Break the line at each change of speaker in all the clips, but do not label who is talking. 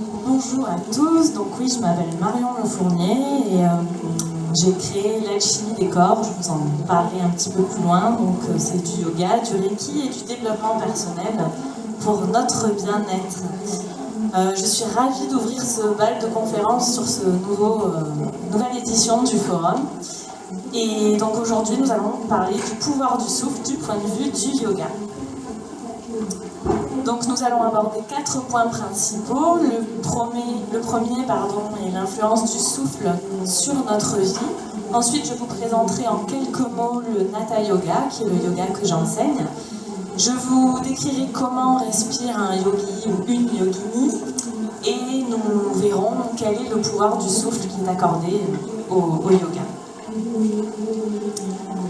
Bonjour à tous, donc oui, je m'appelle Marion Le Fournier et j'ai créé l'Alchimie des corps, je vous en parlerai un petit peu plus loin. Donc c'est du yoga, du reiki et du développement personnel pour notre bien-être. Je suis ravie d'ouvrir ce bal de conférences sur ce nouvelle édition du forum. Et donc aujourd'hui nous allons parler du pouvoir du souffle du point de vue du yoga. Donc nous allons aborder 4 points principaux. Le premier est l'influence du souffle sur notre vie. Ensuite, je vous présenterai en quelques mots le Hatha Yoga, qui est le yoga que j'enseigne. Je vous décrirai comment respire un yogi ou une yogini. Et nous verrons quel est le pouvoir du souffle qui est accordé au yoga.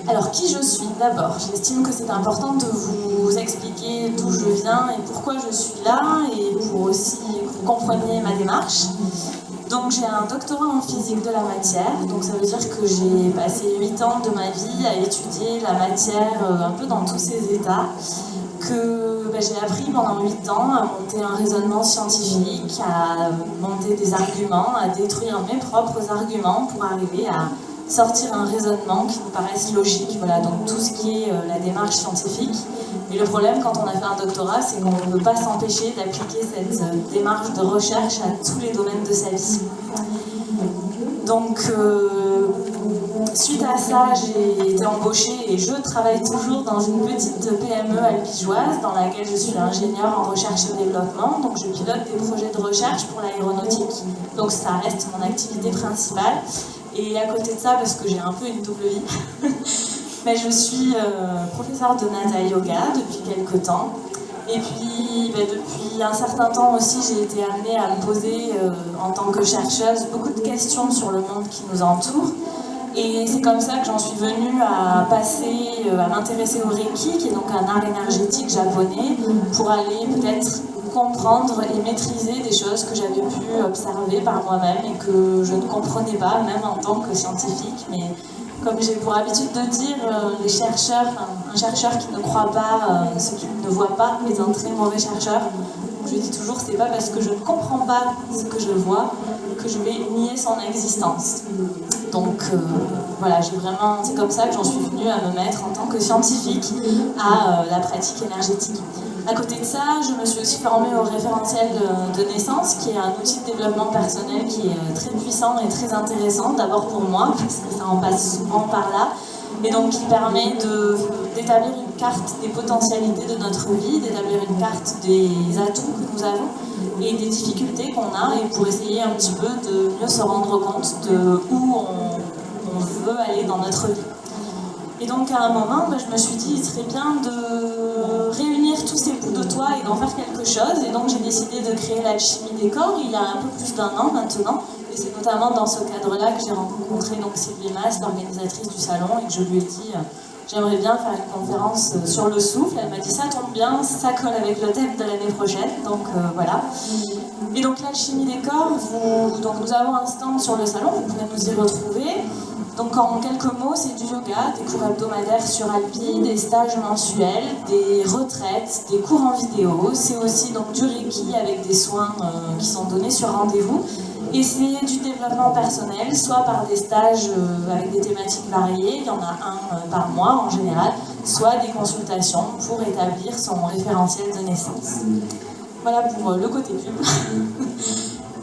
Alors, qui je suis d'abord? J'estime que c'est important de vous expliquer d'où je viens et pourquoi je suis là, et pour aussi que vous compreniez ma démarche. Donc, j'ai un doctorat en physique de la matière, donc ça veut dire que j'ai passé 8 ans de ma vie à étudier la matière un peu dans tous ses états, que j'ai appris pendant 8 ans à monter un raisonnement scientifique, à monter des arguments, à détruire mes propres arguments pour arriver à sortir un raisonnement qui nous paraisse logique. Voilà, donc tout ce qui est la démarche scientifique. Et le problème quand on a fait un doctorat, c'est qu'on ne peut pas s'empêcher d'appliquer cette démarche de recherche à tous les domaines de sa vie. Donc, suite à ça, j'ai été embauchée et je travaille toujours dans une petite PME albigeoise dans laquelle je suis ingénieure en recherche et développement. Donc, je pilote des projets de recherche pour l'aéronautique. Donc, ça reste mon activité principale. Et à côté de ça, parce que j'ai un peu une double vie, mais je suis professeure de Hatha Yoga depuis quelques temps. Et puis, depuis un certain temps aussi, j'ai été amenée à me poser, en tant que chercheuse, beaucoup de questions sur le monde qui nous entoure. Et c'est comme ça que j'en suis venue à m'intéresser au Reiki, qui est donc un art énergétique japonais, pour aller peut-être comprendre et maîtriser des choses que j'avais pu observer par moi-même et que je ne comprenais pas, même en tant que scientifique. Mais comme j'ai pour habitude de dire, un chercheur qui ne croit pas ce qu'il ne voit pas est un très mauvais chercheur. Je dis toujours, c'est pas parce que je ne comprends pas ce que je vois que je vais nier son existence. Donc voilà, c'est comme ça que j'en suis venue à me mettre en tant que scientifique à la pratique énergétique. À côté de ça, je me suis aussi formée au référentiel de naissance, qui est un outil de développement personnel qui est très puissant et très intéressant, d'abord pour moi, parce que ça en passe souvent par là, et donc qui permet d'établir une carte des potentialités de notre vie, d'établir une carte des atouts que nous avons et des difficultés qu'on a, et pour essayer un petit peu de mieux se rendre compte de où on veut aller dans notre vie. Et donc à un moment, je me suis dit, il serait bien de réunir tous ces bouts de toi et d'en faire quelque chose. Et donc j'ai décidé de créer l'Alchimie des corps il y a un peu plus d'1 an maintenant. Et c'est notamment dans ce cadre-là que j'ai rencontré donc Sylvie Mas, l'organisatrice du salon, et que je lui ai dit, j'aimerais bien faire une conférence sur le souffle. Elle m'a dit, ça tombe bien, ça colle avec le thème de l'année prochaine. Donc voilà. Et donc l'Alchimie des corps, donc nous avons un stand sur le salon, vous pouvez nous y retrouver. Donc en quelques mots, c'est du yoga, des cours hebdomadaires sur Alpi, des stages mensuels, des retraites, des cours en vidéo. C'est aussi donc du Reiki avec des soins qui sont donnés sur rendez-vous. Et c'est du développement personnel, soit par des stages avec des thématiques variées, il y en a un par mois en général, soit des consultations pour établir son référentiel de naissance. Voilà pour le côté pub.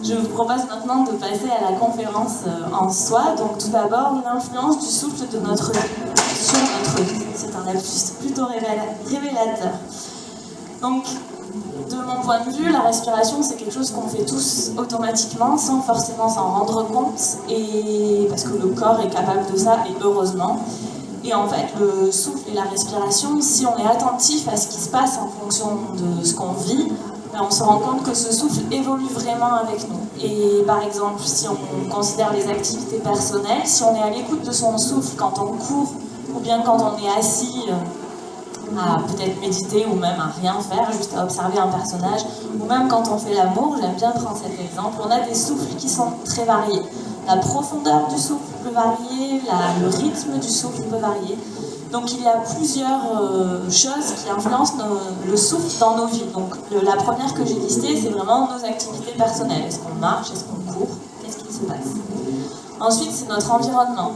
Je vous propose maintenant de passer à la conférence en soi. Donc tout d'abord, l'influence du souffle de notre vie sur notre vie. C'est un lapsus plutôt révélateur. Donc, de mon point de vue, la respiration, c'est quelque chose qu'on fait tous automatiquement, sans forcément s'en rendre compte, et parce que le corps est capable de ça, et heureusement. Et en fait, le souffle et la respiration, si on est attentif à ce qui se passe en fonction de ce qu'on vit, on se rend compte que ce souffle évolue vraiment avec nous. Et par exemple, si on considère les activités personnelles, si on est à l'écoute de son souffle quand on court, ou bien quand on est assis à peut-être méditer, ou même à rien faire, juste à observer un personnage, ou même quand on fait l'amour, j'aime bien prendre cet exemple, on a des souffles qui sont très variés. La profondeur du souffle peut varier, le rythme du souffle peut varier. Donc il y a plusieurs choses qui influencent le souffle dans nos vies. Donc la première que j'ai listée, c'est vraiment nos activités personnelles. Est-ce qu'on marche, est-ce qu'on court, qu'est-ce qui se passe? Ensuite, c'est notre environnement.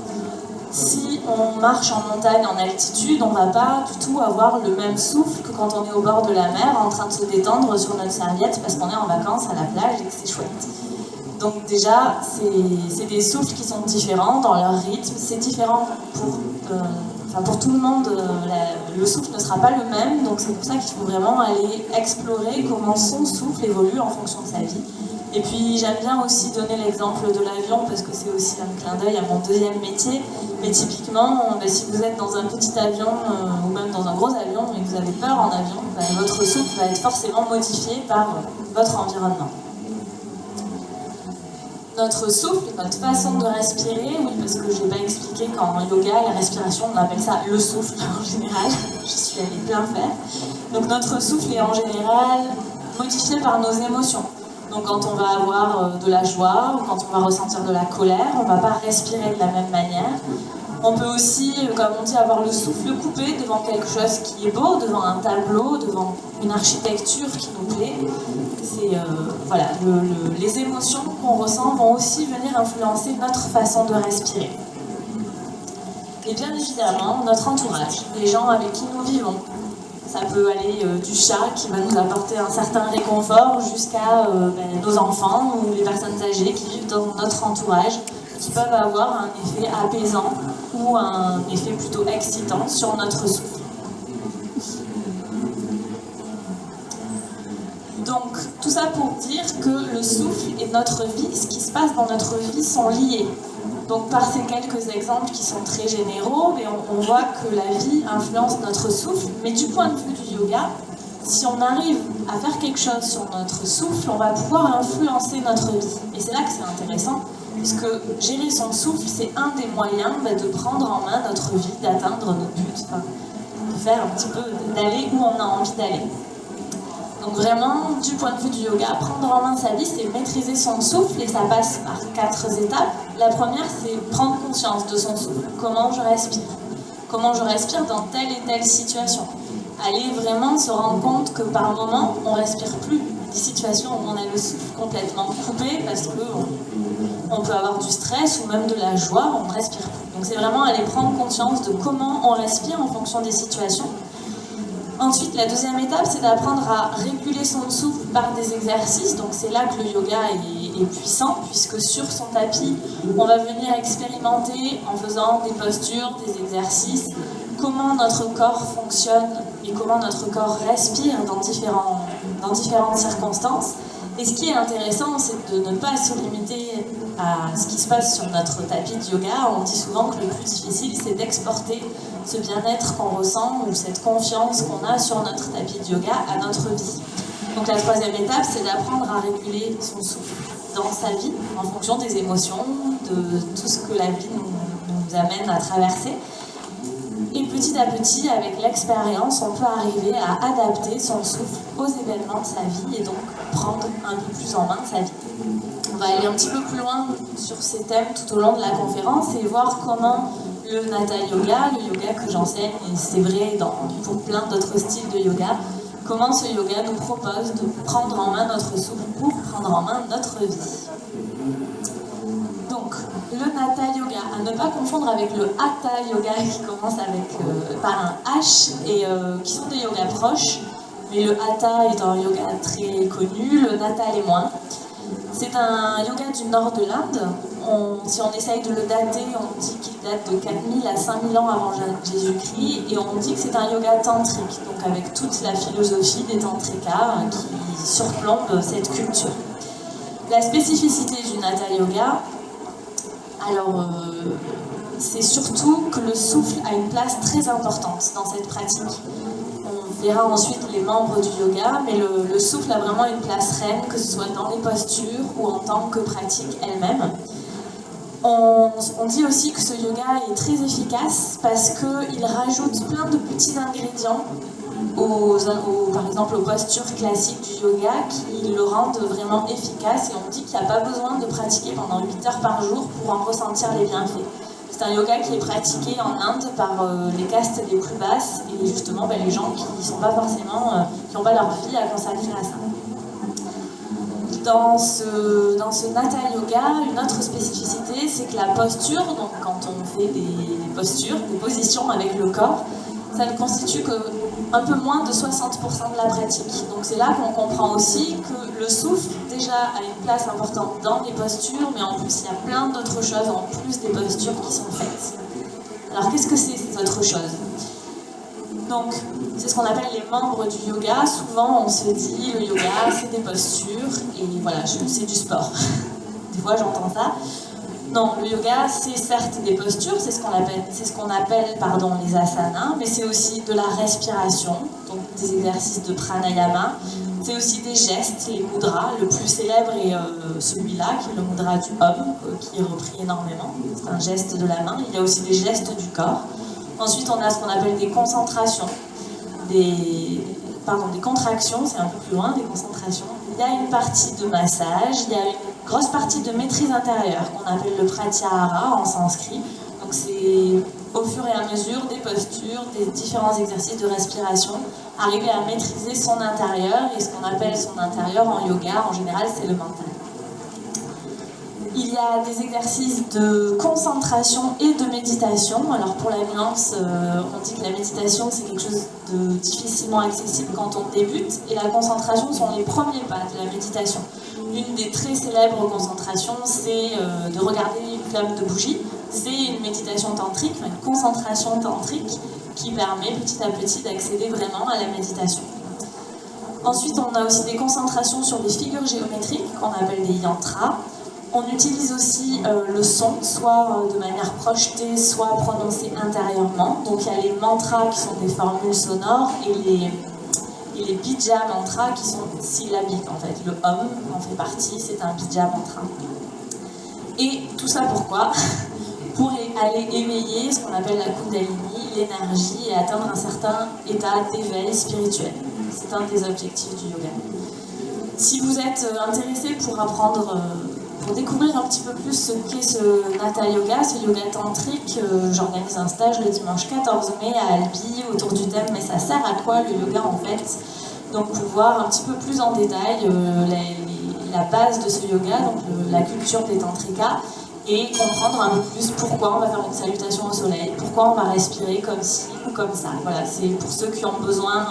Si on marche en montagne, en altitude, on ne va pas du tout avoir le même souffle que quand on est au bord de la mer en train de se détendre sur notre serviette parce qu'on est en vacances à la plage et que c'est chouette. Donc déjà, c'est des souffles qui sont différents dans leur rythme. C'est différent pour tout le monde. Le souffle ne sera pas le même. Donc c'est pour ça qu'il faut vraiment aller explorer comment son souffle évolue en fonction de sa vie. Et puis j'aime bien aussi donner l'exemple de l'avion parce que c'est aussi un clin d'œil à mon deuxième métier. Mais typiquement, si vous êtes dans un petit avion ou même dans un gros avion et que vous avez peur en avion, votre souffle va être forcément modifié par votre environnement. Notre souffle, notre façon de respirer, oui, parce que je n'ai pas expliqué qu'en yoga, la respiration, on appelle ça le souffle en général. Je suis allée plein faire. Donc notre souffle est en général modifié par nos émotions. Donc quand on va avoir de la joie ou quand on va ressentir de la colère, on ne va pas respirer de la même manière. On peut aussi, comme on dit, avoir le souffle coupé devant quelque chose qui est beau, devant un tableau, devant une architecture qui nous plaît. Voilà, les émotions qu'on ressent vont aussi venir influencer notre façon de respirer. Et bien évidemment, notre entourage, les gens avec qui nous vivons. Ça peut aller du chat qui va nous apporter un certain réconfort jusqu'à nos enfants ou les personnes âgées qui vivent dans notre entourage, qui peuvent avoir un effet apaisant ou un effet plutôt excitant sur notre souffle. Donc, tout ça pour dire que le souffle et notre vie, ce qui se passe dans notre vie, sont liés. Donc, par ces quelques exemples qui sont très généraux, on voit que la vie influence notre souffle, mais du point de vue du yoga, si on arrive à faire quelque chose sur notre souffle, on va pouvoir influencer notre vie. Et c'est là que c'est intéressant, puisque gérer son souffle, c'est un des moyens de prendre en main notre vie, d'atteindre nos buts, de faire un petit peu, d'aller où on a envie d'aller. Donc vraiment, du point de vue du yoga, prendre en main sa vie, c'est maîtriser son souffle et ça passe par 4 étapes. La première, c'est prendre conscience de son souffle. Comment je respire? Comment je respire dans telle et telle situation? Aller vraiment se rendre compte que par moment, on ne respire plus. Des situations où on a le souffle complètement coupé parce qu'on peut avoir du stress ou même de la joie, on ne respire plus. Donc c'est vraiment aller prendre conscience de comment on respire en fonction des situations. Ensuite, la deuxième étape, c'est d'apprendre à réguler son souffle par des exercices. Donc c'est là que le yoga est puissant, puisque sur son tapis, on va venir expérimenter en faisant des postures, des exercices, comment notre corps fonctionne et comment notre corps respire dans différentes circonstances. Et ce qui est intéressant, c'est de ne pas se limiter à ce qui se passe sur notre tapis de yoga. On dit souvent que le plus difficile, c'est d'exporter ce bien-être qu'on ressent ou cette confiance qu'on a sur notre tapis de yoga à notre vie. Donc la troisième étape, c'est d'apprendre à réguler son souffle dans sa vie, en fonction des émotions, de tout ce que la vie nous amène à traverser. Et petit à petit, avec l'expérience, on peut arriver à adapter son souffle aux événements de sa vie et donc prendre un peu plus en main de sa vie. On va aller un petit peu plus loin sur ces thèmes tout au long de la conférence et voir comment le Hatha Yoga, le yoga que j'enseigne, et c'est vrai pour plein d'autres styles de yoga, comment ce yoga nous propose de prendre en main notre souffle pour prendre en main notre vie. Donc, le Hatha Yoga, à ne pas confondre avec le Hatha Yoga qui commence par un H et qui sont des yogas proches, mais le Hatha est un yoga très connu, le Hatha l'est moins. C'est un yoga du nord de l'Inde. Si on essaye de le dater, on dit qu'il date de 4000 à 5000 ans avant Jésus-Christ et on dit que c'est un yoga tantrique, donc avec toute la philosophie des tantrikas qui surplombe cette culture. La spécificité du Hatha Yoga, alors c'est surtout que le souffle a une place très importante dans cette pratique. On verra ensuite les membres du yoga, mais le souffle a vraiment une place reine, que ce soit dans les postures ou en tant que pratique elle-même. On dit aussi que ce yoga est très efficace parce qu'il rajoute plein de petits ingrédients, par exemple aux postures classiques du yoga, qui le rendent vraiment efficace. Et on dit qu'il n'y a pas besoin de pratiquer pendant 8 heures par jour pour en ressentir les bienfaits. C'est un yoga qui est pratiqué en Inde par les castes les plus basses et justement les gens qui n'ont pas forcément, qui n'ont pas leur vie à consacrer à ça. Dans ce Natha Yoga, une autre spécificité, c'est que la posture, donc quand on fait des postures, des positions avec le corps, ça ne constitue qu'un peu moins de 60% de la pratique. Donc c'est là qu'on comprend aussi que le souffle, déjà, a une place importante dans les postures, mais en plus, il y a plein d'autres choses en plus des postures qui sont faites. Alors qu'est-ce que c'est ces autres choses? Donc, c'est ce qu'on appelle les membres du yoga. Souvent, on se dit, le yoga, c'est des postures, et voilà, c'est du sport. Des fois, j'entends ça. Non, le yoga, c'est certes des postures, c'est ce qu'on appelle les asanas, mais c'est aussi de la respiration, donc des exercices de pranayama. C'est aussi des gestes, les mudras. Le plus célèbre est celui-là, qui est le mudra du Om, qui est repris énormément. C'est un geste de la main. Il y a aussi des gestes du corps. Ensuite, on a ce qu'on appelle des concentrations, des contractions, c'est un peu plus loin, des concentrations. Il y a une partie de massage, il y a une grosse partie de maîtrise intérieure qu'on appelle le pratyahara en sanskrit. Donc c'est au fur et à mesure des postures, des différents exercices de respiration, arriver à maîtriser son intérieur, et ce qu'on appelle son intérieur en yoga, en général, c'est le mental. Il y a des exercices de concentration et de méditation. Alors pour la nuance, on dit que la méditation c'est quelque chose de difficilement accessible quand on débute, et la concentration sont les premiers pas de la méditation. Une des très célèbres concentrations, c'est de regarder une flamme de bougie. C'est une méditation tantrique, une concentration tantrique qui permet petit à petit d'accéder vraiment à la méditation. Ensuite, on a aussi des concentrations sur des figures géométriques qu'on appelle des yantras. On utilise aussi le son, soit de manière projetée, soit prononcée intérieurement. Donc il y a les mantras qui sont des formules sonores et les bija mantras qui sont syllabiques en fait. Le Om en fait partie, c'est un bija mantra. Et tout ça pourquoi? Pour aller éveiller ce qu'on appelle la Kundalini, l'énergie, et atteindre un certain état d'éveil spirituel. C'est un des objectifs du yoga. Si vous êtes intéressé pour découvrir un petit peu plus ce qu'est ce Natha Yoga, ce yoga tantrique, j'organise un stage le dimanche 14 mai à Albi autour du thème « Mais ça sert à quoi le yoga en fait ?» Donc pour voir un petit peu plus en détail la base de ce yoga, donc la culture des tantrikas, et comprendre un peu plus pourquoi on va faire une salutation au soleil, pourquoi on va respirer comme ci ou comme ça. Voilà, c'est pour ceux qui ont besoin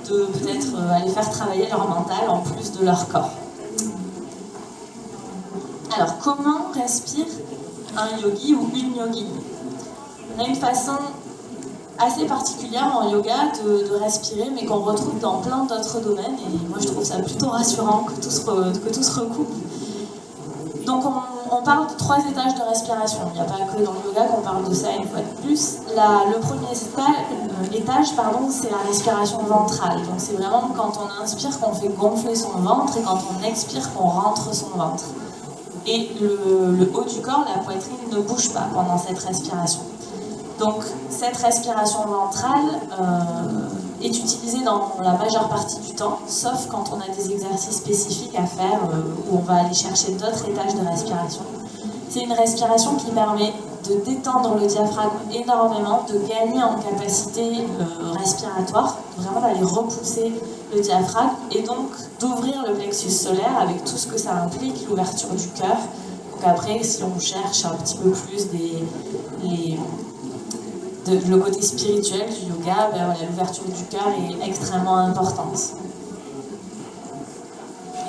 de peut-être aller faire travailler leur mental en plus de leur corps. Alors, comment respire un yogi ou une yogini? On a une façon assez particulière en yoga de respirer, mais qu'on retrouve dans plein d'autres domaines, et moi je trouve ça plutôt rassurant que tout se recoupe. Donc on parle de 3 étages de respiration. Il n'y a pas que dans le yoga qu'on parle de ça une fois de plus. Le premier étage, c'est la respiration ventrale. Donc c'est vraiment quand on inspire qu'on fait gonfler son ventre, et quand on expire qu'on rentre son ventre. Et le haut du corps, la poitrine, ne bouge pas pendant cette respiration. Donc cette respiration ventrale est utilisée dans la majeure partie du temps, sauf quand on a des exercices spécifiques à faire où on va aller chercher d'autres étages de respiration. C'est une respiration qui permet de détendre le diaphragme énormément, de gagner en capacité respiratoire, vraiment d'aller repousser le diaphragme, et donc d'ouvrir le plexus solaire avec tout ce que ça implique, l'ouverture du cœur. Donc après, si on cherche un petit peu plus le côté spirituel du yoga, l'ouverture du cœur est extrêmement importante.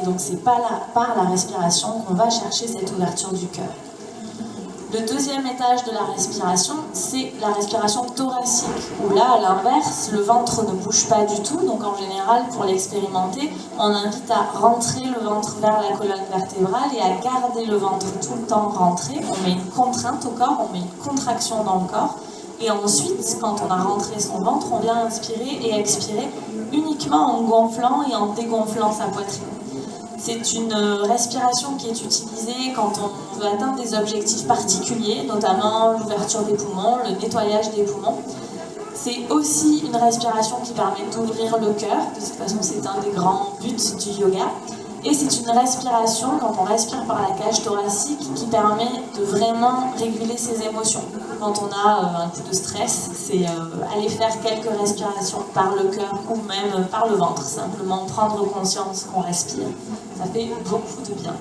Et donc c'est par la respiration qu'on va chercher cette ouverture du cœur. Le deuxième étage de la respiration, c'est la respiration thoracique, où là, à l'inverse, le ventre ne bouge pas du tout. Donc en général, pour l'expérimenter, on invite à rentrer le ventre vers la colonne vertébrale et à garder le ventre tout le temps rentré. On met une contrainte au corps, on met une contraction dans le corps. Et ensuite, quand on a rentré son ventre, on vient inspirer et expirer uniquement en gonflant et en dégonflant sa poitrine. C'est une respiration qui est utilisée quand on veut atteindre des objectifs particuliers, notamment l'ouverture des poumons, le nettoyage des poumons. C'est aussi une respiration qui permet d'ouvrir le cœur. De toute façon, c'est un des grands buts du yoga. Et c'est une respiration, quand on respire par la cage thoracique, qui permet de vraiment réguler ses émotions. quand on a un coup de stress, c'est aller faire quelques respirations par le cœur ou même par le ventre, simplement prendre conscience qu'on respire. Ça fait beaucoup de bien.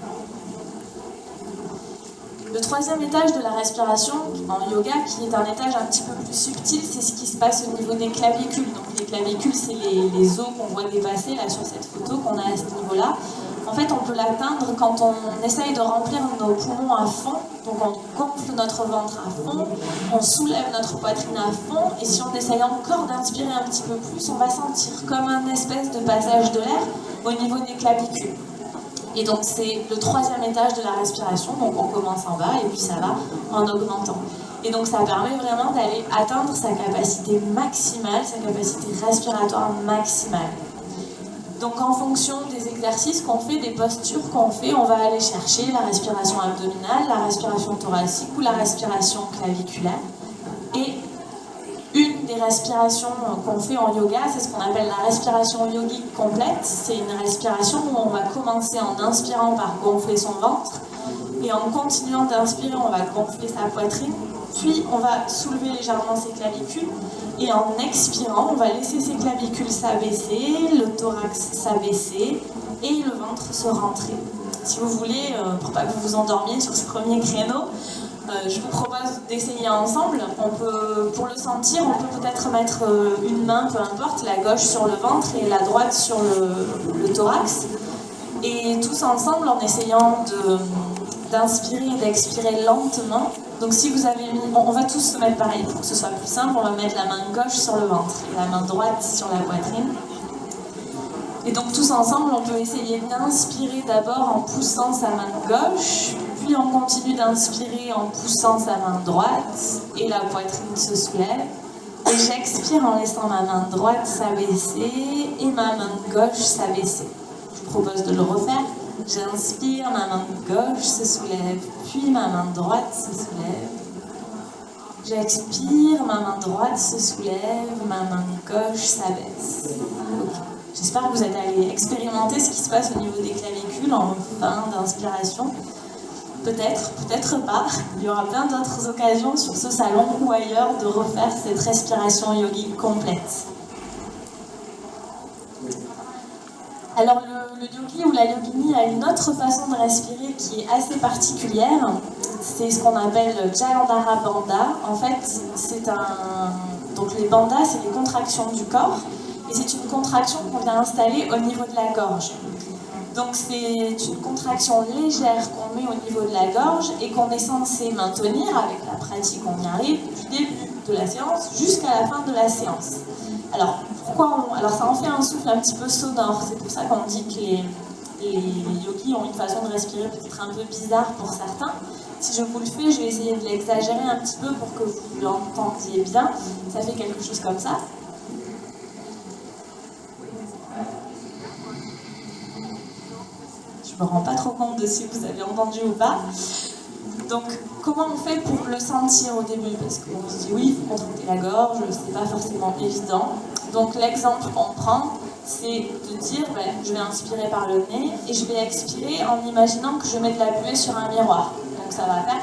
Le troisième étage de la respiration en yoga, qui est un étage un petit peu plus subtil, c'est ce qui se passe au niveau des clavicules. Donc les clavicules, c'est les os qu'on voit dépasser là sur cette photo qu'on a à ce niveau-là. En fait, on peut l'atteindre quand on essaye de remplir nos poumons à fond. Donc on gonfle notre ventre à fond, on soulève notre poitrine à fond, et si on essaye encore d'inspirer un petit peu plus, on va sentir comme un espèce de passage de l'air au niveau des clavicules. Et donc c'est le troisième étage de la respiration, donc on commence en bas et puis ça va en augmentant. Et donc ça permet vraiment d'aller atteindre sa capacité maximale, sa capacité respiratoire maximale. Donc en fonction des exercices qu'on fait, des postures qu'on fait, on va aller chercher la respiration abdominale, la respiration thoracique ou la respiration claviculaire. Et une des respirations qu'on fait en yoga, c'est ce qu'on appelle la respiration yogique complète. C'est une respiration où on va commencer en inspirant par gonfler son ventre, et en continuant d'inspirer, on va gonfler sa poitrine, puis on va soulever légèrement ses clavicules, et en expirant, on va laisser ses clavicules s'abaisser, le thorax s'abaisser, et le ventre se rentrer. Si vous voulez, pour pas que vous vous endormiez sur ce premier créneau, je vous propose d'essayer ensemble. Pour le sentir, on peut peut-être mettre une main, peu importe, la gauche sur le ventre et la droite sur le thorax. Et tous ensemble, en essayant d'inspirer et d'expirer lentement. Donc si vous avez mis... On va tous se mettre pareil pour que ce soit plus simple. On va mettre la main gauche sur le ventre et la main droite sur la poitrine. Et donc tous ensemble, on peut essayer d'inspirer d'abord en poussant sa main gauche, puis on continue d'inspirer en poussant sa main droite, et la poitrine se soulève. Et j'expire en laissant ma main droite s'abaisser et ma main gauche s'abaisser. Je vous propose de le refaire. J'inspire, ma main gauche se soulève, puis ma main droite se soulève. J'expire, ma main droite se soulève, ma main gauche s'abaisse. Okay. J'espère que vous êtes allés expérimenter ce qui se passe au niveau des clavicules en fin d'inspiration. Peut-être, peut-être pas. Il y aura plein d'autres occasions sur ce salon ou ailleurs de refaire cette respiration yogique complète. Alors le yogi ou la yogini a une autre façon de respirer qui est assez particulière. C'est ce qu'on appelle Jalandhara Bandha. En fait, donc les bandhas, c'est les contractions du corps. Et c'est une contraction qu'on vient installer au niveau de la gorge. Donc c'est une contraction légère qu'on met au niveau de la gorge et qu'on est censé maintenir, avec la pratique on y arrive, du début de la séance jusqu'à la fin de la séance. Alors ça en fait un souffle un petit peu sonore, c'est pour ça qu'on dit que les yogis ont une façon de respirer peut-être un peu bizarre pour certains. Si je vous le fais, je vais essayer de l'exagérer un petit peu pour que vous l'entendiez bien. Ça fait quelque chose comme ça. Je me rends pas trop compte de si vous avez entendu ou pas. Donc, comment on fait pour le sentir au début? Parce qu'on se dit oui, il faut contracter la gorge, c'est pas forcément évident. Donc, l'exemple qu'on prend, c'est de dire je vais inspirer par le nez et je vais expirer en imaginant que je mets de la buée sur un miroir. Donc, ça va faire.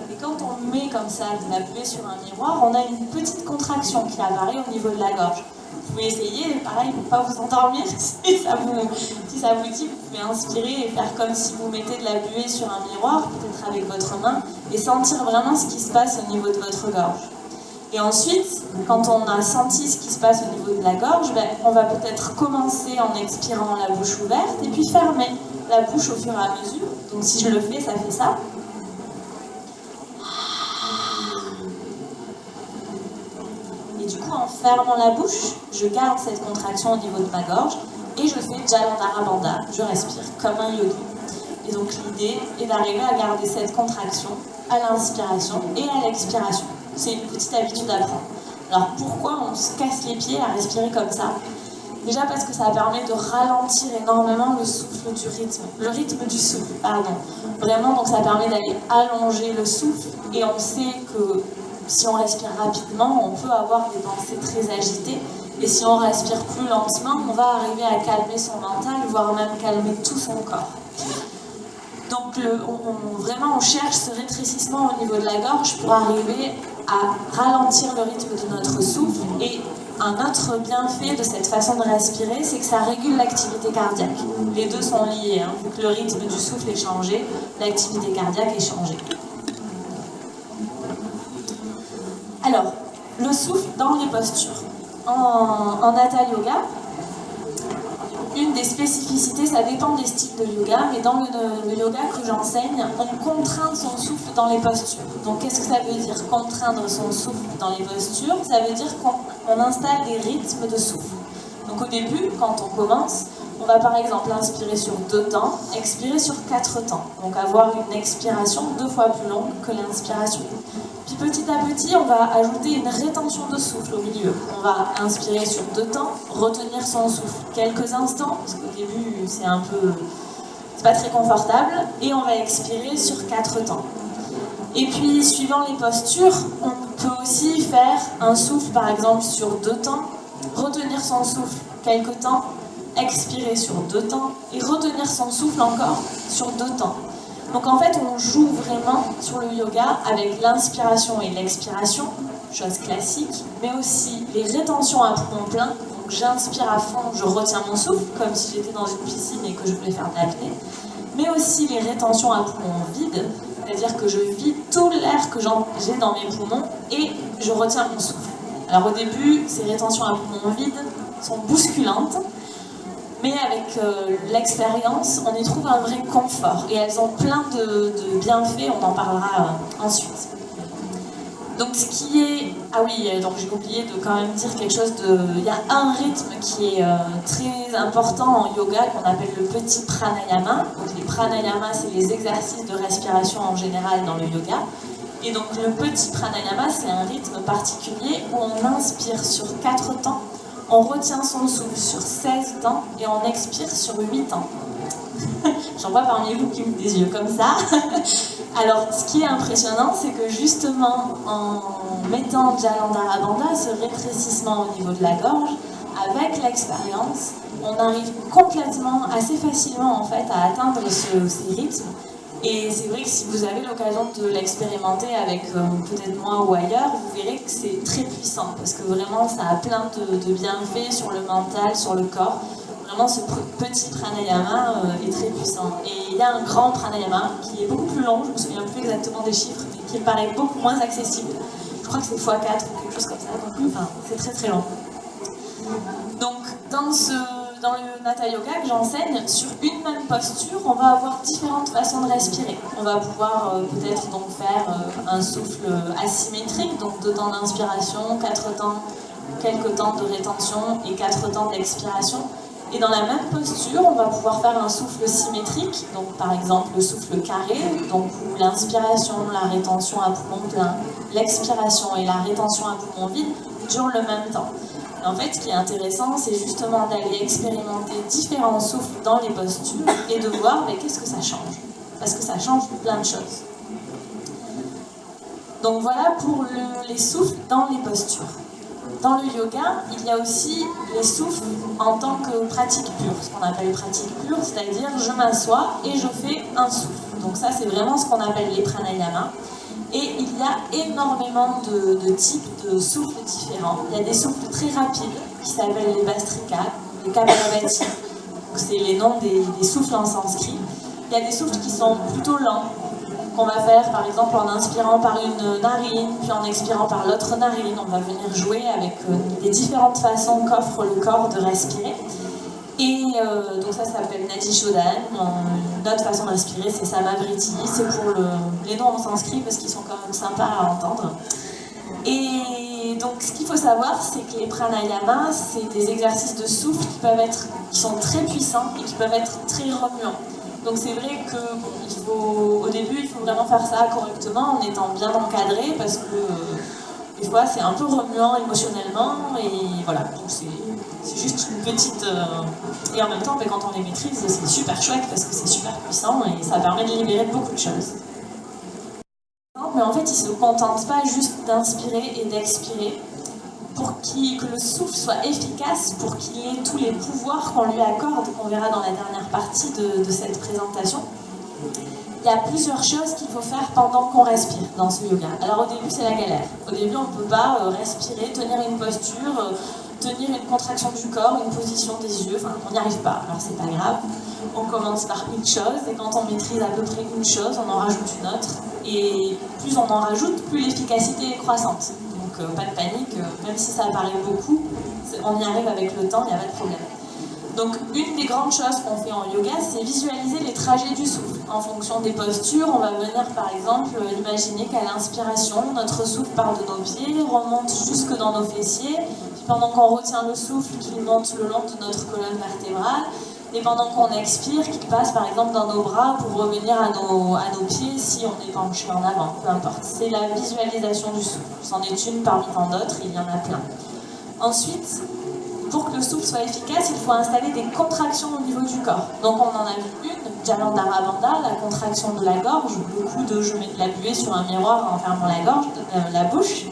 Et quand on met comme ça de la buée sur un miroir, on a une petite contraction qui apparaît au niveau de la gorge. Vous pouvez essayer, pareil, pour ne pas vous endormir, si ça vous dit, vous pouvez inspirer et faire comme si vous mettez de la buée sur un miroir, peut-être avec votre main, et sentir vraiment ce qui se passe au niveau de votre gorge. Et ensuite, quand on a senti ce qui se passe au niveau de la gorge, on va peut-être commencer en expirant la bouche ouverte, et puis fermer la bouche au fur et à mesure. Donc si je le fais, ça fait ça. Et du coup, en fermant la bouche, je garde cette contraction au niveau de ma gorge et je fais Jalandhara Bandha. Je respire comme un yogi. Et donc l'idée est d'arriver à garder cette contraction à l'inspiration et à l'expiration. C'est une petite habitude à prendre. Alors pourquoi on se casse les pieds à respirer comme ça? Déjà parce que ça permet de ralentir énormément le souffle du rythme. Le rythme du souffle, pardon. Vraiment, donc ça permet d'aller allonger le souffle. Et on sait que si on respire rapidement, on peut avoir des pensées très agitées. Et si on respire plus lentement, on va arriver à calmer son mental, voire même calmer tout son corps. Donc vraiment on cherche ce rétrécissement au niveau de la gorge pour arriver à ralentir le rythme de notre souffle. Et un autre bienfait de cette façon de respirer, c'est que ça régule l'activité cardiaque. Les deux sont liés, hein. Vu que le rythme du souffle est changé, l'activité cardiaque est changée. Alors, le souffle dans les postures. En Hatha Yoga, une des spécificités, ça dépend des styles de yoga, mais dans le yoga que j'enseigne, on contraint son souffle dans les postures. Donc qu'est-ce que ça veut dire, contraindre son souffle dans les postures? Ça veut dire qu'on installe des rythmes de souffle. Donc au début, quand on commence, on va par exemple inspirer sur 2 temps, expirer sur 4 temps. Donc avoir une expiration 2 fois plus longue que l'inspiration. Puis petit à petit, on va ajouter une rétention de souffle au milieu. On va inspirer sur 2 temps, retenir son souffle quelques instants, parce qu'au début, c'est pas très confortable, et on va expirer sur 4 temps. Et puis, suivant les postures, on peut aussi faire un souffle, par exemple, sur 2 temps, retenir son souffle quelques temps, expirer sur 2 temps, et retenir son souffle encore sur 2 temps. Donc en fait, on joue vraiment sur le yoga avec l'inspiration et l'expiration, chose classique, mais aussi les rétentions à poumon plein. Donc j'inspire à fond, je retiens mon souffle, comme si j'étais dans une piscine et que je voulais faire de l'apnée. Mais aussi les rétentions à poumon vide, c'est-à-dire que je vide tout l'air que j'ai dans mes poumons et je retiens mon souffle. Alors au début, ces rétentions à poumon vide sont bousculantes, mais avec l'expérience, on y trouve un vrai confort. Et elles ont plein de bienfaits, on en parlera ensuite. Donc ce qui est... Ah oui, donc j'ai oublié de quand même dire quelque chose de... Il y a un rythme qui est très important en yoga qu'on appelle le petit pranayama. Donc les pranayamas, c'est les exercices de respiration en général dans le yoga. Et donc le petit pranayama, c'est un rythme particulier où on inspire sur 4 temps. On retient son souffle sur 16 temps et on expire sur 8 ans. J'en vois parmi vous qui ouvrent des yeux comme ça. Alors, ce qui est impressionnant, c'est que justement, en mettant Jalandhara Bandha, ce rétrécissement au niveau de la gorge, avec l'expérience, on arrive complètement, assez facilement en fait, à atteindre ces rythmes. Et c'est vrai que si vous avez l'occasion de l'expérimenter avec peut-être moi ou ailleurs, vous verrez que c'est très puissant parce que vraiment ça a plein de bienfaits sur le mental, sur le corps. Vraiment ce petit pranayama est très puissant. Et il y a un grand pranayama qui est beaucoup plus long, je ne me souviens plus exactement des chiffres, mais qui me paraît beaucoup moins accessible. Je crois que c'est x4 ou quelque chose comme ça, donc enfin, c'est très très long. Donc dans le Hatha Yoga que j'enseigne, sur une même posture, on va avoir différentes façons de respirer. On va pouvoir peut-être donc faire un souffle asymétrique, donc 2 temps d'inspiration, 4 temps, quelques temps de rétention et 4 temps d'expiration. Et dans la même posture, on va pouvoir faire un souffle symétrique, donc par exemple le souffle carré, donc où l'inspiration, la rétention à poumon plein, l'expiration et la rétention à poumon vide durent le même temps. Et en fait, ce qui est intéressant, c'est justement d'aller expérimenter différents souffles dans les postures et de voir mais qu'est-ce que ça change. Parce que ça change plein de choses. Donc voilà pour les souffles dans les postures. Dans le yoga, il y a aussi les souffles en tant que pratique pure, ce qu'on appelle pratique pure, c'est-à-dire je m'assois et je fais un souffle. Donc ça, c'est vraiment ce qu'on appelle les pranayamas. Et il y a énormément de types de souffles différents. Il y a des souffles très rapides qui s'appellent les Bastrika, les Kapalabhati. C'est les noms des souffles en sanskrit. Il y a des souffles qui sont plutôt lents, qu'on va faire par exemple en inspirant par une narine, puis en expirant par l'autre narine. On va venir jouer avec les différentes façons qu'offre le corps de respirer. Et donc ça s'appelle Nadi Shodhan. Une autre façon de respirer, c'est Samavriti. C'est pour les noms en sanskrit parce qu'ils sont quand même sympas à entendre. Et donc ce qu'il faut savoir, c'est que les pranayamas, c'est des exercices de souffle qui sont très puissants et qui peuvent être très remuants. Donc c'est vrai qu'au début, il faut vraiment faire ça correctement en étant bien encadré parce que des fois c'est un peu remuant émotionnellement et voilà, donc c'est juste une petite... Et en même temps, quand on les maîtrise, c'est super chouette parce que c'est super puissant et ça permet de libérer beaucoup de choses. Mais en fait, ils ne se contentent pas juste d'inspirer et d'expirer pour que le souffle soit efficace, pour qu'il ait tous les pouvoirs qu'on lui accorde, qu'on verra dans la dernière partie de cette présentation. il y a plusieurs choses qu'il faut faire pendant qu'on respire dans ce yoga. Alors au début, c'est la galère. Au début, on ne peut pas respirer, tenir une posture, tenir une contraction du corps, une position des yeux, enfin, on n'y arrive pas. Alors c'est pas grave. On commence par une chose, et quand on maîtrise à peu près une chose, on en rajoute une autre. Et plus on en rajoute, plus l'efficacité est croissante. Donc pas de panique, même si ça paraît beaucoup, on y arrive avec le temps, il n'y a pas de problème. Donc une des grandes choses qu'on fait en yoga, c'est visualiser les trajets du souffle. En fonction des postures, on va venir par exemple imaginer qu'à l'inspiration, notre souffle part de nos pieds, remonte jusque dans nos fessiers, puis pendant qu'on retient le souffle, qu'il monte le long de notre colonne vertébrale, et pendant qu'on expire, qu'il passe par exemple dans nos bras pour revenir à nos pieds si on est penché en avant, peu importe. C'est la visualisation du souffle. C'en est une parmi tant d'autres, il y en a plein. Ensuite, pour que le souffle soit efficace, il faut installer des contractions au niveau du corps. Donc on en a vu une, Jalandhara Bandha, la contraction de la gorge, le coup de je mets de la buée sur un miroir en fermant la bouche.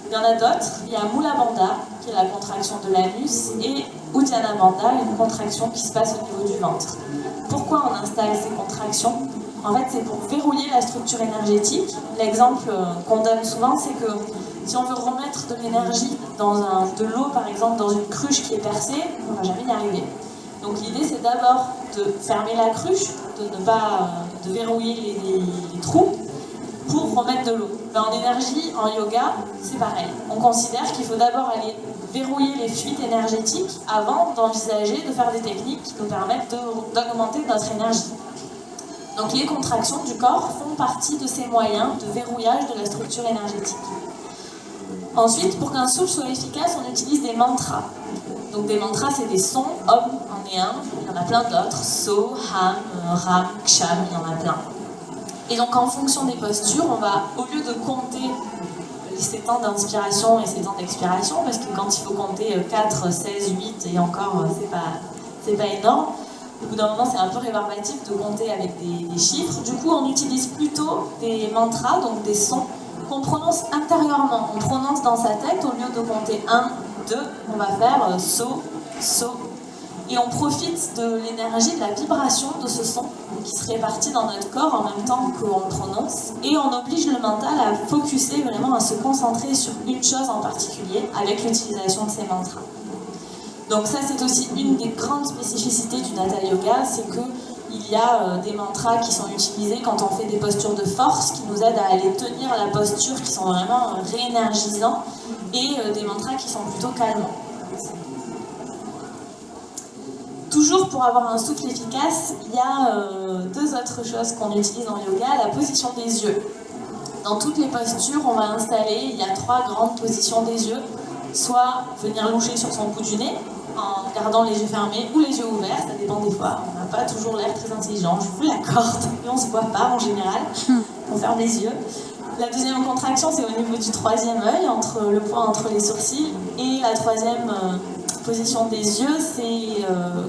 Il y en a d'autres, il y a Mula Bandha, qui est la contraction de l'anus, et Uddiyana Bandha, une contraction qui se passe au niveau du ventre. Pourquoi on installe ces contractions? En fait, c'est pour verrouiller la structure énergétique. L'exemple qu'on donne souvent, c'est que si on veut remettre de l'énergie de l'eau, par exemple, dans une cruche qui est percée, on ne va jamais y arriver. Donc l'idée, c'est d'abord de fermer la cruche, de verrouiller les trous, pour remettre de l'eau. En énergie, en yoga, c'est pareil. On considère qu'il faut d'abord aller verrouiller les fuites énergétiques avant d'envisager de faire des techniques qui nous permettent d'augmenter notre énergie. Donc les contractions du corps font partie de ces moyens de verrouillage de la structure énergétique. Ensuite, pour qu'un souffle soit efficace, on utilise des mantras. Donc des mantras, c'est des sons, Om en est un, il y en a plein d'autres, So, Ham, Ram, Ksham, il y en a plein. Et donc en fonction des postures, on va, au lieu de compter ces temps d'inspiration et ces temps d'expiration, parce que quand il faut compter 4, 16, 8 et encore, c'est pas énorme, au bout d'un moment c'est un peu rébarbatif de compter avec des chiffres. Du coup on utilise plutôt des mantras, donc des sons, qu'on prononce intérieurement. On prononce dans sa tête, au lieu de compter 1, 2, on va faire So, So. Et on profite de l'énergie, de la vibration de ce son qui se répartit dans notre corps en même temps qu'on le prononce. Et on oblige le mental à focuser, vraiment à se concentrer sur une chose en particulier avec l'utilisation de ces mantras. Donc ça, c'est aussi une des grandes spécificités du Hatha Yoga, c'est qu'il y a des mantras qui sont utilisés quand on fait des postures de force, qui nous aident à aller tenir la posture, qui sont vraiment réénergisants, et des mantras qui sont plutôt calmants. Toujours pour avoir un souffle efficace, il y a deux autres choses qu'on utilise en yoga, la position des yeux. Dans toutes les postures, on va installer, il y a 3 grandes positions des yeux, soit venir loucher sur son bout du nez, en gardant les yeux fermés ou les yeux ouverts, ça dépend des fois, on n'a pas toujours l'air très intelligent, je vous l'accorde, mais on ne se voit pas en général, on ferme les yeux. La deuxième contraction, c'est au niveau du 3e œil, le point entre les sourcils, et la 3e position des yeux, c'est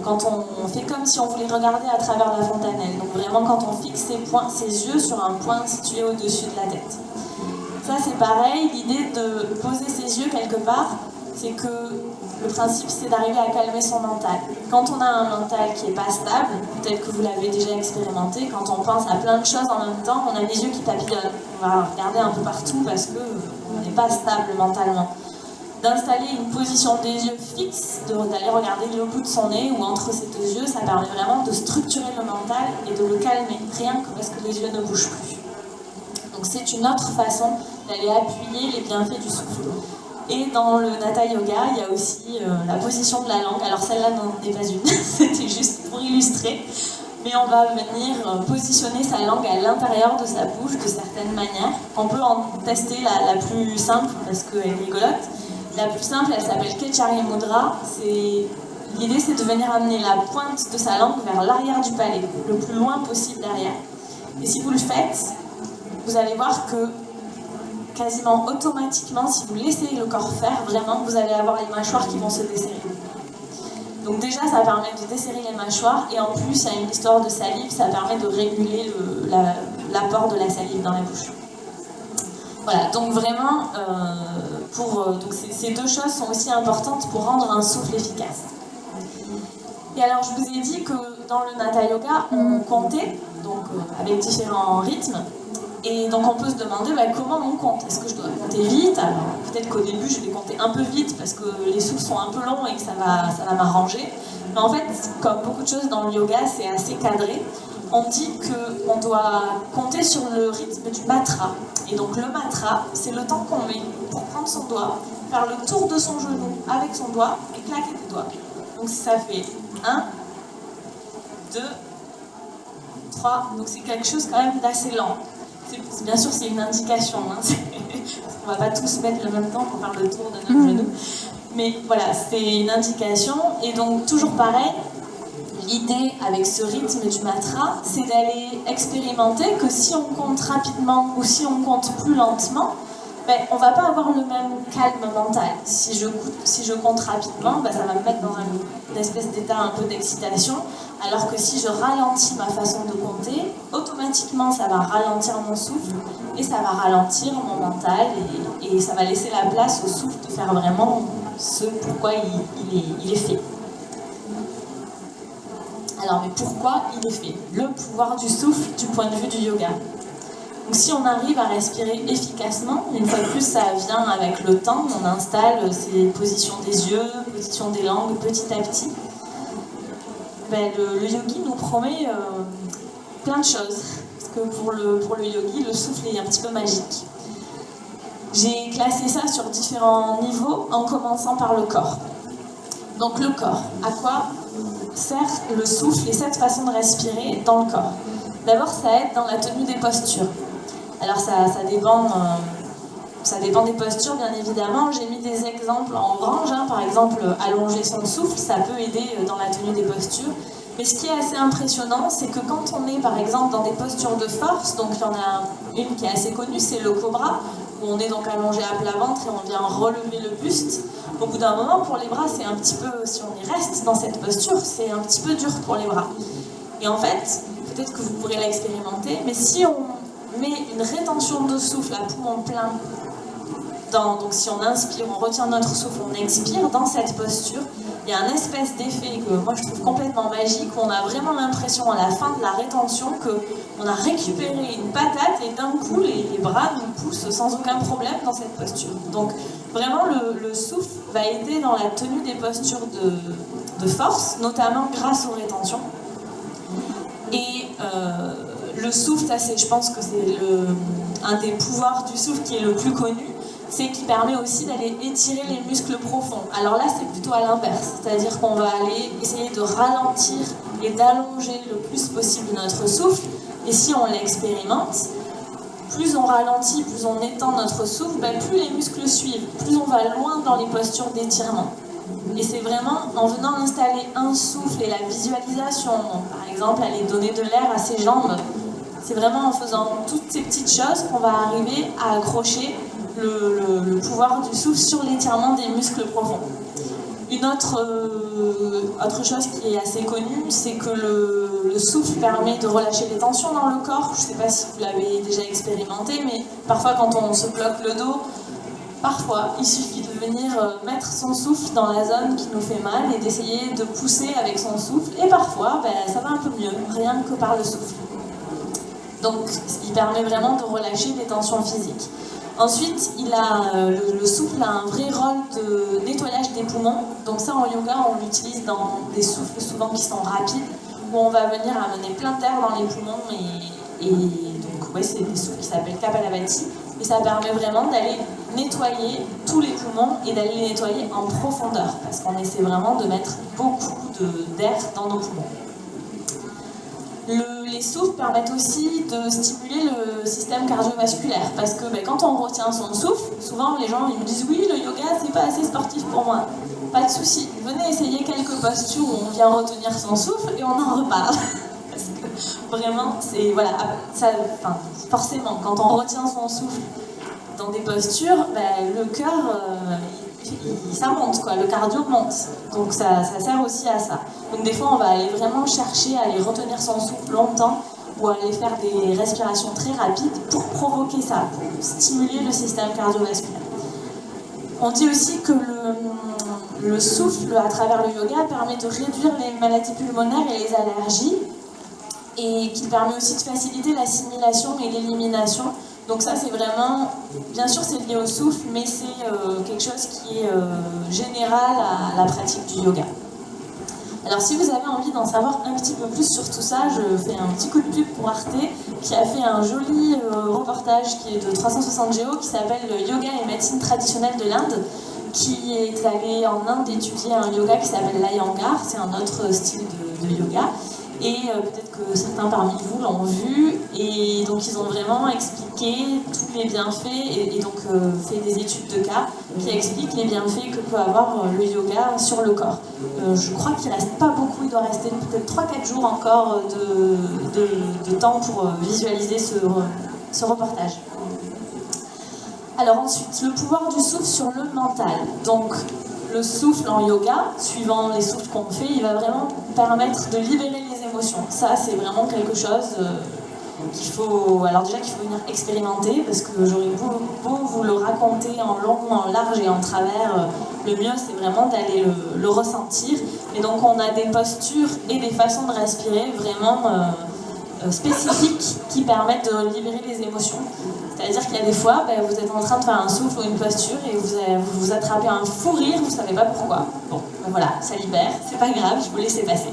quand on fait comme si on voulait regarder à travers la fontanelle. Donc vraiment quand on fixe ses yeux sur un point situé au-dessus de la tête. Ça c'est pareil, l'idée de poser ses yeux quelque part, c'est que le principe c'est d'arriver à calmer son mental. Quand on a un mental qui n'est pas stable, peut-être que vous l'avez déjà expérimenté, quand on pense à plein de choses en même temps, on a les yeux qui papillonnent. On va regarder un peu partout parce qu'on n'est pas stable mentalement. D'installer une position des yeux fixe, d'aller regarder le bout de son nez ou entre ses 2 yeux, ça permet vraiment de structurer le mental et de le calmer, rien que parce que les yeux ne bougent plus. Donc c'est une autre façon d'aller appuyer les bienfaits du souffle. Et dans le Hatha Yoga, il y a aussi la position de la langue. Alors celle-là n'en est pas une, c'était juste pour illustrer. Mais on va venir positionner sa langue à l'intérieur de sa bouche de certaines manières. On peut en tester la plus simple parce qu'elle est rigolote. La plus simple, elle s'appelle Kechari Mudra. L'idée, c'est de venir amener la pointe de sa langue vers l'arrière du palais, le plus loin possible derrière. Et si vous le faites, vous allez voir que quasiment automatiquement, si vous laissez le corps faire, vraiment, vous allez avoir les mâchoires qui vont se desserrer. Donc déjà, ça permet de desserrer les mâchoires, et en plus, il y a une histoire de salive, ça permet de réguler l'apport de la salive dans la bouche. Voilà, donc vraiment, donc ces 2 choses sont aussi importantes pour rendre un souffle efficace. Et alors, je vous ai dit que dans le Hatha Yoga, on comptait, donc avec différents rythmes. Et donc, on peut se demander comment on compte. Est-ce que je dois compter vite? Alors, peut-être qu'au début, je vais compter un peu vite parce que les souffles sont un peu longs et que ça va m'arranger. Mais en fait, comme beaucoup de choses dans le yoga, c'est assez cadré. On dit qu'on doit compter sur le rythme du matra. Et donc, le matra, c'est le temps qu'on met pour prendre son doigt, faire le tour de son genou avec son doigt et claquer des doigts. Donc ça fait 1, 2, 3, donc c'est quelque chose quand même d'assez lent. Bien sûr c'est une indication, hein. On ne va pas tous mettre le même temps pour faire le tour de notre genou. Mais voilà, c'est une indication. Et donc toujours pareil, l'idée avec ce rythme du matra, c'est d'aller expérimenter que si on compte rapidement ou si on compte plus lentement, on ne va pas avoir le même calme mental. Si je compte rapidement, ça va me mettre dans une espèce d'état un peu d'excitation, alors que si je ralentis ma façon de compter, automatiquement ça va ralentir mon souffle et ça va ralentir mon mental et ça va laisser la place au souffle de faire vraiment ce pourquoi il est fait. Alors, mais pourquoi il est fait? Le pouvoir du souffle du point de vue du yoga. Donc si on arrive à respirer efficacement, une fois de plus ça vient avec le temps, on installe ces positions des yeux, positions des langues petit à petit. Le yogi nous promet plein de choses, parce que pour le yogi, le souffle est un petit peu magique. J'ai classé ça sur différents niveaux, en commençant par le corps. Donc le corps, à quoi sert le souffle et cette façon de respirer dans le corps? D'abord, ça aide dans la tenue des postures. Alors ça dépend des postures, bien évidemment. J'ai mis des exemples en orange, hein. Par exemple, allonger son souffle, ça peut aider dans la tenue des postures. Mais ce qui est assez impressionnant, c'est que quand on est, par exemple, dans des postures de force, donc il y en a une qui est assez connue, c'est le cobra, où on est donc allongé à plat ventre et on vient relever le buste. Au bout d'un moment, pour les bras, c'est un petit peu, si on y reste dans cette posture, c'est un petit peu dur pour les bras. Et en fait, peut-être que vous pourrez l'expérimenter, mais si on met une rétention de souffle à poumon plein, donc si on inspire, on retient notre souffle, on expire dans cette posture, il y a un espèce d'effet que moi je trouve complètement magique, où on a vraiment l'impression à la fin de la rétention qu'on a récupéré une patate et d'un coup les bras nous poussent sans aucun problème dans cette posture. Donc vraiment le souffle va aider dans la tenue des postures de force, notamment grâce aux rétentions. Et le souffle, je pense que c'est un des pouvoirs du souffle qui est le plus connu, c'est qu'il permet aussi d'aller étirer les muscles profonds. Alors là, c'est plutôt à l'inverse, c'est-à-dire qu'on va aller essayer de ralentir et d'allonger le plus possible notre souffle. Et si on l'expérimente, plus on ralentit, plus on étend notre souffle, plus les muscles suivent, plus on va loin dans les postures d'étirement. Et c'est vraiment en venant installer un souffle et la visualisation, donc par exemple aller donner de l'air à ses jambes, c'est vraiment en faisant toutes ces petites choses qu'on va arriver à accrocher le pouvoir du souffle sur l'étirement des muscles profonds. Une autre chose qui est assez connue, c'est que le souffle permet de relâcher les tensions dans le corps. Je ne sais pas si vous l'avez déjà expérimenté, mais parfois quand on se bloque le dos, parfois il suffit de venir mettre son souffle dans la zone qui nous fait mal et d'essayer de pousser avec son souffle. Et parfois, ça va un peu mieux, rien que par le souffle. Donc, il permet vraiment de relâcher les tensions physiques. Ensuite, le souffle a un vrai rôle de nettoyage des poumons. Donc ça, en yoga, on l'utilise dans des souffles souvent qui sont rapides, où on va venir amener plein d'air dans les poumons. Et donc, c'est des souffles qui s'appellent Kapalabhati. Et ça permet vraiment d'aller nettoyer tous les poumons et d'aller les nettoyer en profondeur, parce qu'on essaie vraiment de mettre beaucoup d'air dans nos poumons. Les souffles permettent aussi de stimuler le système cardiovasculaire, parce que quand on retient son souffle, souvent les gens ils me disent oui, le yoga c'est pas assez sportif pour moi. Pas de souci, venez essayer quelques postures où on vient retenir son souffle et on en reparle. Parce que vraiment, c'est voilà, forcément, quand on retient son souffle dans des postures, le cœur ça monte, le cardio monte. Donc ça sert aussi à ça. Donc des fois on va aller vraiment chercher à aller retenir son souffle longtemps ou à aller faire des respirations très rapides pour provoquer ça, pour stimuler le système cardiovasculaire. On dit aussi que le souffle à travers le yoga permet de réduire les maladies pulmonaires et les allergies, et qu'il permet aussi de faciliter l'assimilation et l'élimination. Donc ça, c'est vraiment, bien sûr c'est lié au souffle, mais c'est quelque chose qui est général à la pratique du yoga. Alors si vous avez envie d'en savoir un petit peu plus sur tout ça, je fais un petit coup de pub pour Arte, qui a fait un joli reportage qui est de 360 Géo, qui s'appelle Yoga et médecine traditionnelle de l'Inde, qui est allé en Inde étudier un yoga qui s'appelle l'Iyengar, c'est un autre style de yoga. Et peut-être que certains parmi vous l'ont vu, et donc ils ont vraiment expliqué tous les bienfaits, et donc fait des études de cas qui expliquent les bienfaits que peut avoir le yoga sur le corps. Je crois qu'il ne reste pas beaucoup, il doit rester peut-être 3-4 jours encore de temps pour visualiser ce reportage. Alors ensuite, le pouvoir du souffle sur le mental. Donc, le souffle en yoga, suivant les souffles qu'on fait, il va vraiment permettre de libérer les émotions. Ça, c'est vraiment quelque chose qu'il faut, alors déjà qu'il faut venir expérimenter, parce que j'aurais beau vous le raconter en long, en large et en travers, le mieux c'est vraiment d'aller le ressentir. Et donc on a des postures et des façons de respirer vraiment spécifiques qui permettent de libérer les émotions. C'est-à-dire qu'il y a des fois, vous êtes en train de faire un souffle ou une posture et vous attrapez un fou rire, vous ne savez pas pourquoi. Bon, voilà, ça libère, c'est pas grave, je vous laissez passer.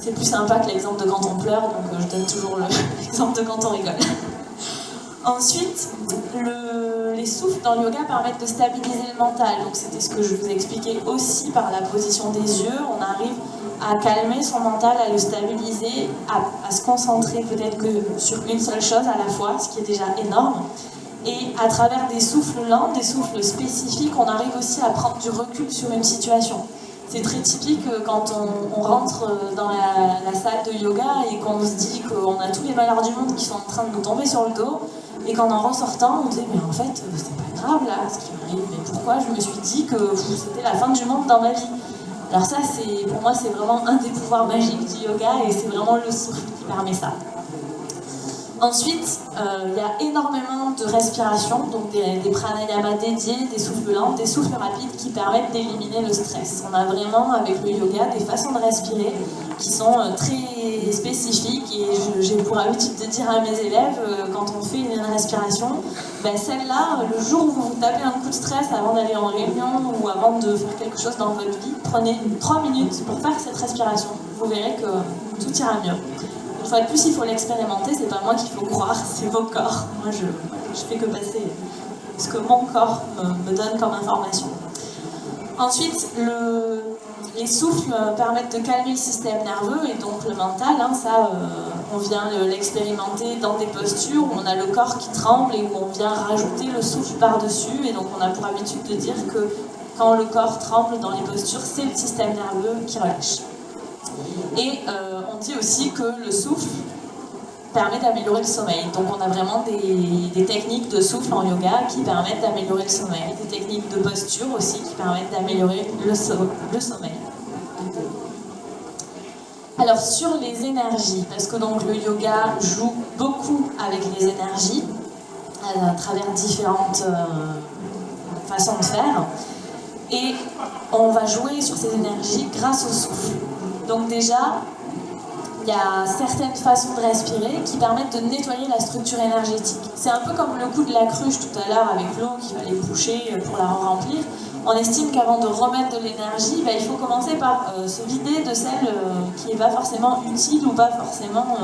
C'est plus sympa que l'exemple de quand on pleure, donc je donne toujours l'exemple de quand on rigole. Ensuite, les souffles dans le yoga permettent de stabiliser le mental. Donc c'était ce que je vous ai expliqué aussi par la position des yeux. On arrive à calmer son mental, à le stabiliser, à se concentrer peut-être que sur une seule chose à la fois, ce qui est déjà énorme. Et à travers des souffles lents, des souffles spécifiques, on arrive aussi à prendre du recul sur une situation. C'est très typique quand on rentre dans la salle de yoga et qu'on se dit qu'on a tous les malheurs du monde qui sont en train de nous tomber sur le dos, et qu'en ressortant, on se dit mais en fait c'est pas grave là ce qui m'arrive, mais pourquoi je me suis dit que c'était la fin du monde dans ma vie? Alors ça, pour moi, c'est vraiment un des pouvoirs magiques du yoga, et c'est vraiment le souffle qui permet ça. Ensuite, il y a énormément de respiration, donc des pranayamas dédiés, des souffles lents, des souffles rapides qui permettent d'éliminer le stress. On a vraiment, avec le yoga, des façons de respirer qui sont très spécifiques, et j'ai pour habitude de dire à mes élèves, quand on fait une respiration, celle-là, le jour où vous vous tapez un coup de stress avant d'aller en réunion ou avant de faire quelque chose dans votre vie, prenez 3 minutes pour faire cette respiration. Vous verrez que tout ira mieux. Une fois de plus, il faut l'expérimenter, c'est pas moi qu'il faut croire, c'est vos corps. Moi, je fais que passer ce que mon corps me donne comme information. Ensuite, les souffles permettent de calmer le système nerveux et donc le mental. On vient l'expérimenter dans des postures où on a le corps qui tremble et où on vient rajouter le souffle par-dessus. Et donc on a pour habitude de dire que quand le corps tremble dans les postures, c'est le système nerveux qui relâche. Et on dit aussi que le souffle permet d'améliorer le sommeil. Donc on a vraiment des techniques de souffle en yoga qui permettent d'améliorer le sommeil, des techniques de posture aussi qui permettent d'améliorer le sommeil. Alors sur les énergies, parce que donc le yoga joue beaucoup avec les énergies à travers différentes façons de faire, et on va jouer sur ces énergies grâce au souffle. Donc déjà, il y a certaines façons de respirer qui permettent de nettoyer la structure énergétique. C'est un peu comme le coup de la cruche tout à l'heure avec l'eau qu'il fallait boucher pour la remplir. On estime qu'avant de remettre de l'énergie, il faut commencer par se vider de celle qui n'est pas forcément utile ou pas forcément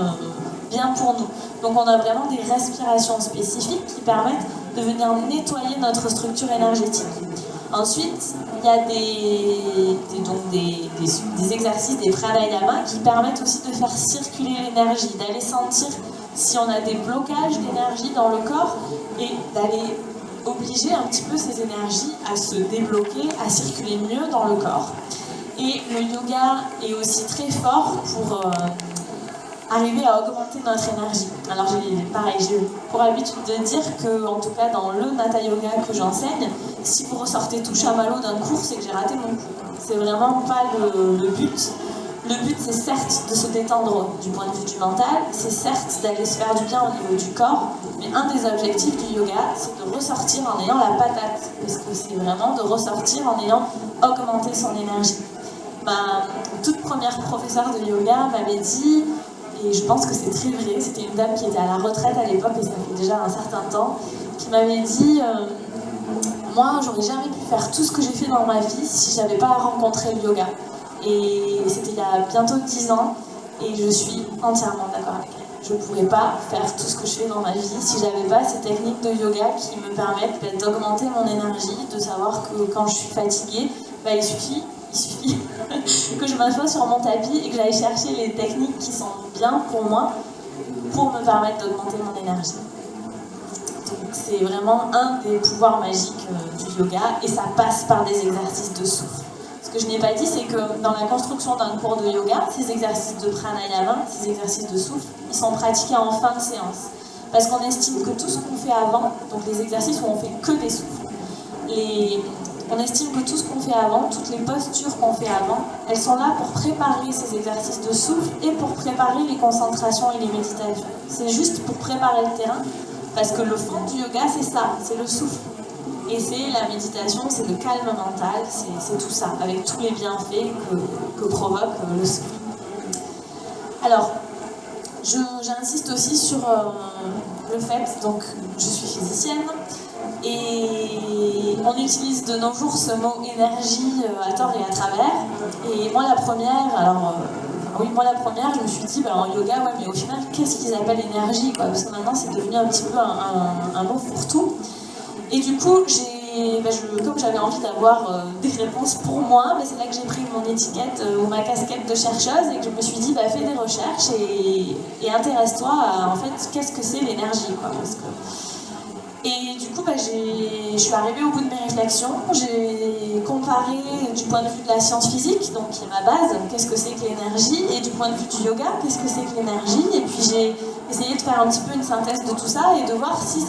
bien pour nous. Donc on a vraiment des respirations spécifiques qui permettent de venir nettoyer notre structure énergétique. Ensuite, il y a des exercices, des pranayamas qui permettent aussi de faire circuler l'énergie, d'aller sentir si on a des blocages d'énergie dans le corps et d'aller obliger un petit peu ces énergies à se débloquer, à circuler mieux dans le corps. Et le yoga est aussi très fort pour arriver à augmenter notre énergie. Alors j'ai pour habitude de dire que, en tout cas dans le Hatha Yoga que j'enseigne, si vous ressortez tout chamallow d'un cours, c'est que j'ai raté mon cours. C'est vraiment pas le but. Le but, c'est certes de se détendre du point de vue du mental, c'est certes d'aller se faire du bien au niveau du corps, mais un des objectifs du yoga, c'est de ressortir en ayant la patate, parce que c'est vraiment de ressortir en ayant augmenté son énergie. Ma toute première professeure de yoga m'avait dit, et je pense que c'est très vrai, c'était une dame qui était à la retraite à l'époque, et ça fait déjà un certain temps, qui m'avait dit moi, j'aurais jamais pu faire tout ce que j'ai fait dans ma vie si j'avais pas rencontré le yoga. Et c'était il y a bientôt 10 ans, et je suis entièrement d'accord avec elle. Je ne pourrais pas faire tout ce que je fais dans ma vie si j'avais pas ces techniques de yoga qui me permettent d'augmenter mon énergie, de savoir que quand je suis fatiguée, il suffit que je m'assoie sur mon tapis et que j'aille chercher les techniques qui sont bien pour moi pour me permettre d'augmenter mon énergie. Donc c'est vraiment un des pouvoirs magiques du yoga, et ça passe par des exercices de souffle. Ce que je n'ai pas dit, c'est que dans la construction d'un cours de yoga, ces exercices de pranayama, ces exercices de souffle, ils sont pratiqués en fin de séance. Parce qu'on estime que tout ce qu'on fait avant, donc les exercices où on fait que des souffles, on estime que tout ce qu'on fait avant, toutes les postures qu'on fait avant, elles sont là pour préparer ces exercices de souffle et pour préparer les concentrations et les méditations. C'est juste pour préparer le terrain, parce que le fond du yoga, c'est ça, c'est le souffle. Et c'est la méditation, c'est le calme mental, c'est tout ça, avec tous les bienfaits que provoque le souffle. Alors, j'insiste aussi sur le fait, donc je suis physicienne, et on utilise de nos jours ce mot énergie à tort et à travers. Et moi la première, je me suis dit, en yoga, ouais, mais au final, qu'est-ce qu'ils appellent énergie, quoi, parce que maintenant c'est devenu un petit peu un mot fourre-tout. Et du coup, comme j'avais envie d'avoir des réponses pour moi, c'est là que j'ai pris mon étiquette ou ma casquette de chercheuse, et que je me suis dit, fais des recherches et intéresse-toi à, en fait, qu'est-ce que c'est l'énergie, quoi, parce que... Et du coup, je suis arrivée au bout de mes réflexions, j'ai comparé du point de vue de la science physique, donc qui est ma base, qu'est-ce que c'est que l'énergie, et du point de vue du yoga, qu'est-ce que c'est que l'énergie, et puis j'ai essayé de faire un petit peu une synthèse de tout ça et de voir s'il y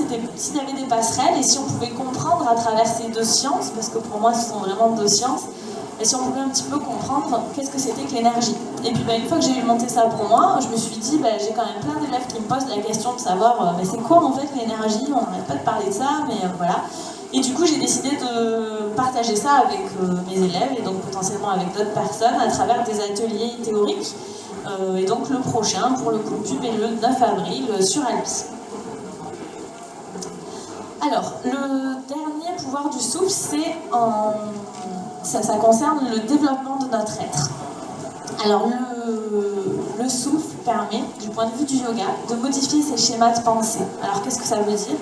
avait des passerelles et si on pouvait comprendre à travers ces deux sciences, parce que pour moi ce sont vraiment deux sciences, et si on pouvait un petit peu comprendre qu'est-ce que c'était que l'énergie. Et puis une fois que j'ai monté ça pour moi, je me suis dit, j'ai quand même plein d'élèves qui me posent la question de savoir c'est quoi en fait l'énergie, on n'arrête pas de parler de ça, mais voilà. Et du coup j'ai décidé de partager ça avec mes élèves, et donc potentiellement avec d'autres personnes, à travers des ateliers théoriques. Et donc le prochain, pour le Club Pub, est le 9 avril sur Albi. Alors, le dernier pouvoir du souffle, ça concerne le développement de notre être. Alors, le souffle permet, du point de vue du yoga, de modifier ses schémas de pensée. Alors, qu'est-ce que ça veut dire ?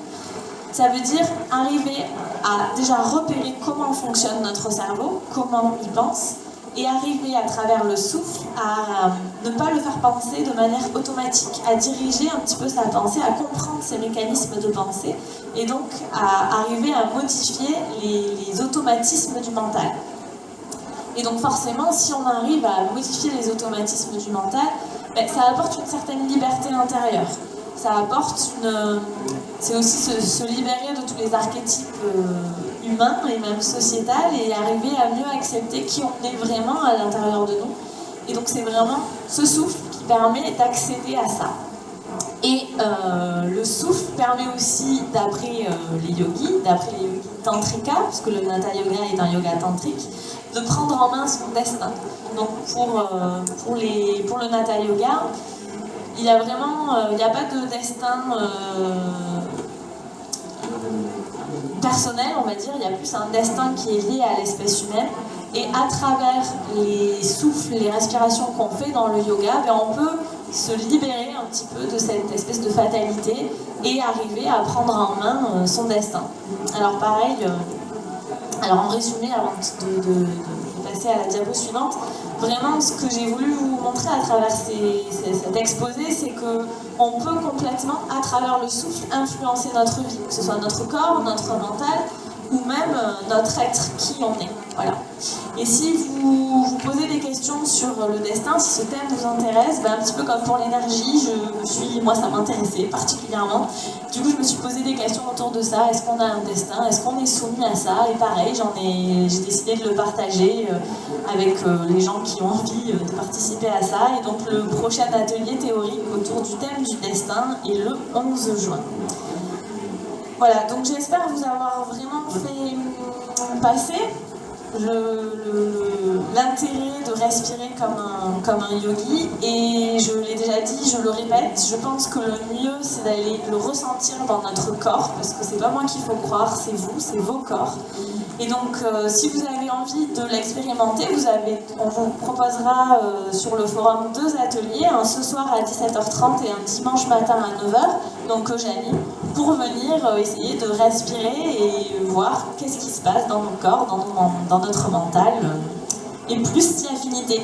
Ça veut dire arriver à déjà repérer comment fonctionne notre cerveau, comment il pense, et arriver à travers le souffle à ne pas le faire penser de manière automatique, à diriger un petit peu sa pensée, à comprendre ses mécanismes de pensée, et donc à arriver à modifier les automatismes du mental. Et donc forcément, si on arrive à modifier les automatismes du mental, ça apporte une certaine liberté intérieure. Ça apporte c'est aussi se libérer de tous les archétypes humains et même sociétals, et arriver à mieux accepter qui on est vraiment à l'intérieur de nous. Et donc c'est vraiment ce souffle qui permet d'accéder à ça. Et le souffle permet aussi, d'après les yogis tantrika, parce que le Hatha Yoga est un yoga tantrique, de prendre en main son destin. Donc pour le Hatha Yoga, il n'y a pas de destin personnel, on va dire. Il y a plus un destin qui est lié à l'espèce humaine. Et à travers les souffles, les respirations qu'on fait dans le yoga, on peut se libérer un petit peu de cette espèce de fatalité et arriver à prendre en main son destin. Alors pareil, en résumé, avant de passer à la diapo suivante, vraiment ce que j'ai voulu vous montrer à travers cet exposé, c'est qu'on peut complètement, à travers le souffle, influencer notre vie, que ce soit notre corps, notre mental, ou même notre être, qui on est. Voilà. Et si vous vous posez des questions sur le destin, si ce thème vous intéresse, un petit peu comme pour l'énergie, moi ça m'intéressait particulièrement. Du coup je me suis posé des questions autour de ça. Est-ce qu'on a un destin? Est-ce qu'on est soumis à ça? Et pareil, j'ai décidé de le partager avec les gens qui ont envie de participer à ça. Et donc le prochain atelier théorique autour du thème du destin est le 11 juin. Voilà, donc j'espère vous avoir vraiment fait passer l'intérêt de respirer comme un yogi. Et je l'ai déjà dit, je le répète, je pense que le mieux c'est d'aller le ressentir dans notre corps, parce que c'est pas moi qu'il faut croire, c'est vous, c'est vos corps. Et donc si vous avez envie de l'expérimenter, on vous proposera sur le forum 2 ateliers, un ce soir à 17h30 et un dimanche matin à 9h, donc que j'anime, pour venir essayer de respirer et voir qu'est-ce qui se passe dans nos corps, dans notre mental, et plus si affinité.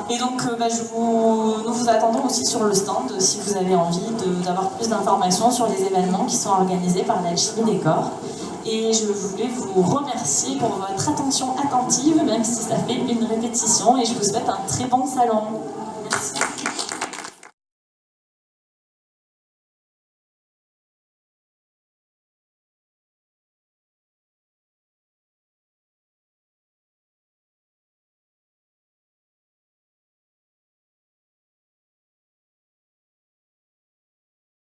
Et donc nous vous attendons aussi sur le stand si vous avez envie d'avoir plus d'informations sur les événements qui sont organisés par l'Alchimie des Corps. Et je voulais vous remercier pour votre attention attentive, même si ça fait une répétition, et je vous souhaite un très bon salon.